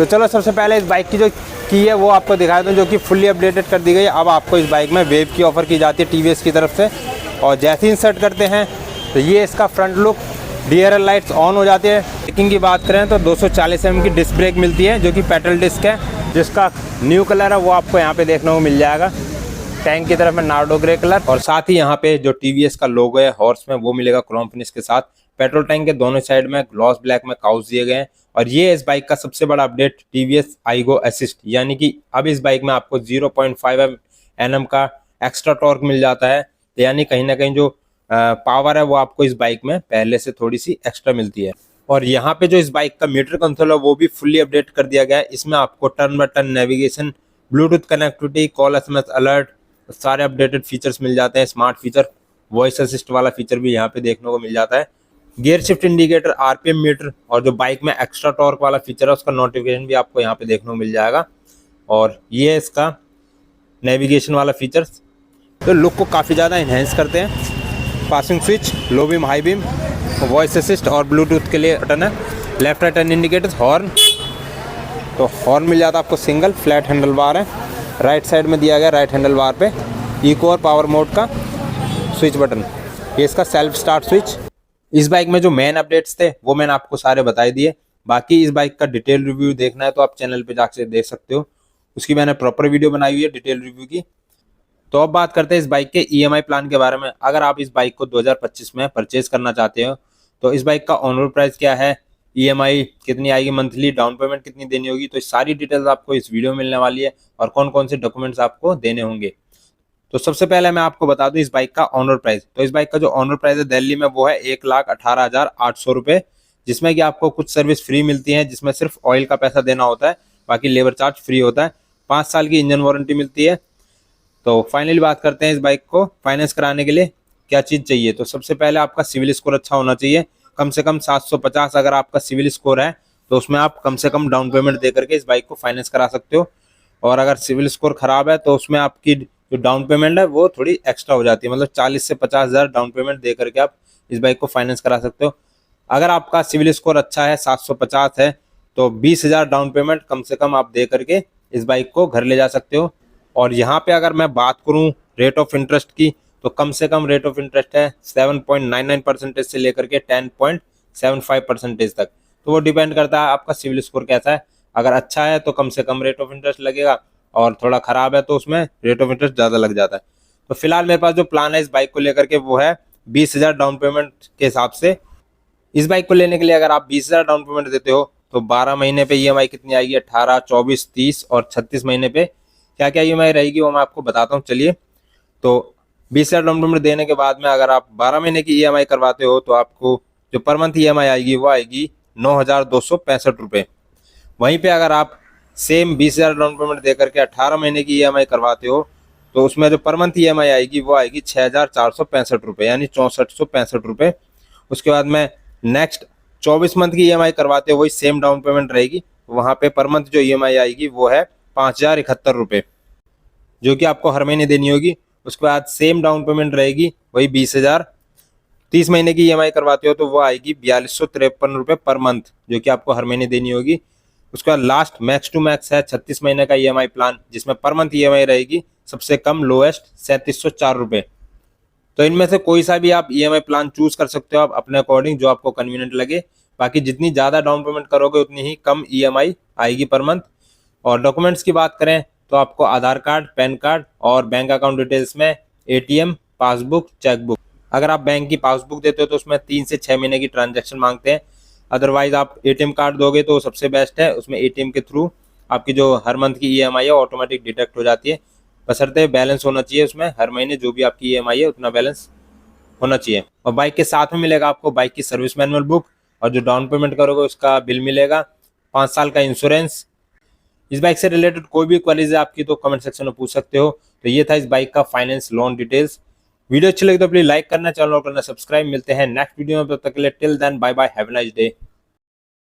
तो चलो सबसे पहले इस बाइक की जो की है वो आपको दिखा दूँ, जो कि फुल्ली अपडेटेड कर दी गई। अब आपको इस बाइक में वेव की ऑफ़र की जाती है टीवीएस की तरफ से। और जैसे ही इंसर्ट करते हैं तो ये इसका front look, DRL lights on हो जाती है। ब्रेकिंग की बात करें तो 240 mm की डिस्क ब्रेक मिलती है, जो कि पेट्रोल डिस्क है, जिसका न्यू कलर है वो आपको यहाँ पे देखने को मिल जाएगा। टैंक की तरफ में नार्डो ग्रे कलर, और साथ ही यहाँ पे जो टीवीएस का लोगो है हॉर्स में वो मिलेगा क्रोम फिनिश के साथ। पेट्रोल टैंक के दोनों साइड में ग्लॉस ब्लैक में काउच दिए गए हैं। और ये इस बाइक का सबसे बड़ा अपडेट टीवीएस आईगो असिस्ट, यानी कि अब इस बाइक में आपको 0.5 Nm का एक्स्ट्रा टॉर्क मिल जाता है। तो यानी कहीं ना कहीं जो पावर है वो आपको इस बाइक में पहले से थोड़ी सी एक्स्ट्रा मिलती है। और यहाँ पे जो इस बाइक का मीटर कंसोल है वो भी फुल्ली अपडेट कर दिया गया है। इसमें आपको turn by turn navigation, Bluetooth connectivity, call SMS alert, सारे अपडेटेड फीचर्स मिल जाते हैं। स्मार्ट फीचर, वॉइस असिस्ट वाला फीचर भी यहाँ पे देखने को मिल जाता है। Gear shift indicator, RPM meter, और जो बाइक में एक्स्ट्रा टॉर्क वाला फीचर है उसका नोटिफिकेशन भी आपको यहाँ पे देखने को मिल जाएगा। और ये इसका नेविगेशन वाला फीचर्स तो लुक को काफ़ी ज़्यादा इन्हेंस करते हैं। Passing switch, low beam, high beam, voice assist और ब्लूटूथ के लिए बटन है। Left right turn indicators, horn, तो हॉर्न मिल जाता है आपको सिंगल। फ्लैट हैंडल बार है, राइट साइड में दिया गया राइट हैंडल बार पे इको और पावर मोड का स्विच बटन। ये इसका सेल्फ स्टार्ट स्विच। इस बाइक में जो मेन अपडेट्स थे वो मैंने आपको सारे बताई दिए। बाकी इस बाइक का डिटेल रिव्यू देखना है तो आप चैनल पे जाकर देख सकते हो, उसकी मैंने प्रॉपर वीडियो बनाई हुई है डिटेल रिव्यू की। तो अब बात करते हैं इस बाइक के EMI प्लान के बारे में। अगर आप इस बाइक को 2025 में परचेज करना चाहते हो तो इस बाइक का ऑन रोड प्राइस क्या है, EMI कितनी आएगी मंथली, डाउन पेमेंट कितनी देनी होगी, तो सारी डिटेल्स आपको इस वीडियो में मिलने वाली है। और कौन कौन से डॉक्यूमेंट्स आपको देने होंगे। तो सबसे पहले मैं आपको बता दूं इस बाइक का ऑन रोड प्राइस। तो इस बाइक का जो ऑन रोड प्राइस है दिल्ली में वो है 1,18,800 रुपये, जिसमें कि आपको कुछ सर्विस फ्री मिलती है, जिसमें सिर्फ ऑयल का पैसा देना होता है, बाकी लेबर चार्ज फ्री होता है। 5 साल की इंजन वारंटी मिलती है। तो फाइनली बात करते हैं इस बाइक को फाइनेंस कराने के लिए क्या चीज़ चाहिए। तो सबसे पहले आपका सिविल स्कोर अच्छा होना चाहिए, कम से कम 750 अगर आपका सिविल स्कोर है तो उसमें आप कम से कम डाउन पेमेंट दे करके इस बाइक को फाइनेंस करा सकते हो। और अगर सिविल स्कोर खराब है तो उसमें आपकी जो डाउन पेमेंट है वो थोड़ी एक्स्ट्रा हो जाती है, मतलब 40 से 50 हज़ार डाउन पेमेंट दे करके आप इस बाइक को फाइनेंस करा सकते हो। अगर आपका सिविल स्कोर अच्छा है, 750 है, तो 20,000 डाउन पेमेंट कम से कम आप दे करके इस बाइक को घर ले जा सकते हो। और यहाँ पे अगर मैं बात करूँ रेट ऑफ इंटरेस्ट की, तो कम से कम रेट ऑफ इंटरेस्ट है 7.99% से लेकर के 10.75% तक। तो वो डिपेंड करता है आपका सिविल स्कोर कैसा है। अगर अच्छा है तो कम से कम रेट ऑफ इंटरेस्ट लगेगा, और थोड़ा ख़राब है तो उसमें रेट ऑफ इंटरेस्ट ज़्यादा लग जाता है। तो फिलहाल मेरे पास जो प्लान है इस बाइक को लेकर के वो है 20,000 डाउन पेमेंट के हिसाब से। इस बाइक को लेने के लिए अगर आप 20,000 डाउन पेमेंट देते हो तो 12 महीने पे EMI कितनी आएगी, 18, 24, 30 और 36 महीने पे क्या क्या EMI रहेगी वो मैं आपको बताता हूँ। चलिए, तो 20,000 डाउन पेमेंट देने के बाद में अगर आप 12 महीने की EMI करवाते हो तो आपको जो पर मंथ EMI आएगी वो आएगी 9,265 रुपये। वहीं पे अगर आप सेम 20,000 डाउन पेमेंट दे करके 18 महीने की EMI करवाते हो तो उसमें जो पर मंथ EMI आएगी वो आएगी 6,465 रुपये, यानी 6,465 रुपये। उसके बाद में नेक्स्ट 24 मंथ की EMI करवाते हो वही सेम डाउन पेमेंट रहेगी, वहाँ पे पर मंथ जो EMI आएगी वो है 5,071 रुपये, जो कि आपको हर महीने देनी होगी। उसके बाद सेम डाउन पेमेंट रहेगी वही 20,000। 30 महीने की EMI करवाते हो तो वो आएगी 4,253 रुपये पर मंथ, जो कि आपको हर महीने देनी होगी। उसका लास्ट मैक्स टू मैक्स है 36 महीने का EMI प्लान, जिसमें पर मंथ EMI रहेगी सबसे कम लोएस्ट 3,704 रुपये। तो इनमें से कोई सा भी आप EMI प्लान चूज कर सकते हो आप अपने अकॉर्डिंग, जो आपको कन्वीनियंट लगे। बाकी जितनी ज़्यादा डाउन पेमेंट करोगे उतनी ही कम EMI आएगी पर मंथ। और डॉक्यूमेंट्स की बात करें तो आपको आधार कार्ड, पैन कार्ड और बैंक अकाउंट डिटेल्स में ATM, पासबुक, चेकबुक। अगर आप बैंक की पासबुक देते हो तो उसमें 3 से 6 महीने की ट्रांजैक्शन मांगते हैं। अदरवाइज आप ATM कार्ड दोगे तो सबसे बेस्ट है, उसमें ATM के थ्रू आपकी जो हर मंथ की EMI है ऑटोमेटिक डिटेक्ट हो जाती है। बशर्ते बैलेंस होना चाहिए उसमें, हर महीने जो भी आपकी EMI है उतना बैलेंस होना चाहिए। और बाइक के साथ में मिलेगा आपको बाइक की सर्विस मैनुअल बुक, और जो डाउन पेमेंट करोगे उसका बिल मिलेगा, 5 साल का इंश्योरेंस। इस बाइक से रिलेटेड कोई भी क्वेरीज है आपकी तो कमेंट सेक्शन में पूछ सकते हो। तो ये था इस बाइक का फाइनेंस लोन डिटेल्स। वीडियो अच्छी लगी तो प्लीज लाइक करना, चैनल करना सब्सक्राइब। मिलते हैं नेक्स्ट वीडियो में, तब तक के लिए till then bye bye, have a nice day.